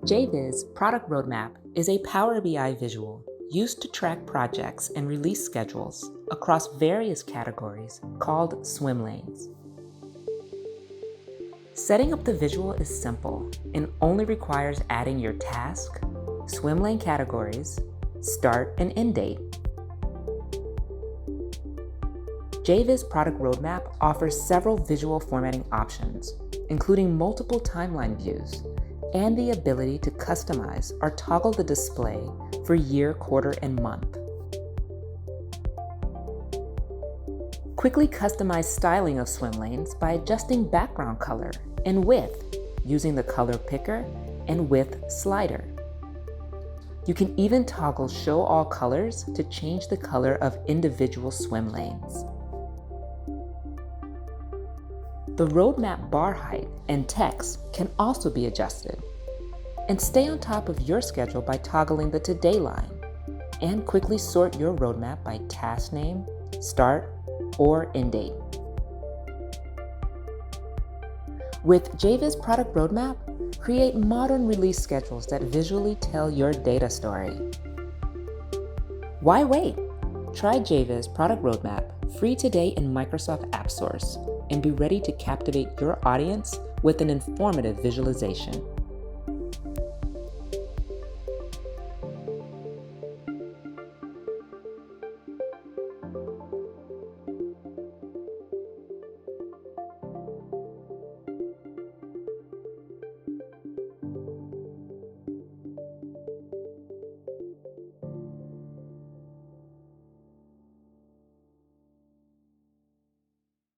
JVIZ Product Roadmap is a Power BI visual used to track projects and release schedules across various categories called swimlanes. Setting up the visual is simple and only requires adding your task, swim lane categories, start and end date. JVIZ Product Roadmap offers several visual formatting options, including multiple timeline views and the ability to customize or toggle the display for year, quarter, and month. Quickly customize styling of swim lanes by adjusting background color and width using the color picker and width slider. You can even toggle show all colors to change the color of individual swim lanes. The roadmap bar height and text can also be adjusted. And stay on top of your schedule by toggling the today line, and quickly sort your roadmap by task name, start, or end date. With JVIZ Product Roadmap, create modern release schedules that visually tell your data story. Why wait? Try JVIZ Product Roadmap free today in Microsoft App Stores and be ready to captivate your audience with an informative visualization.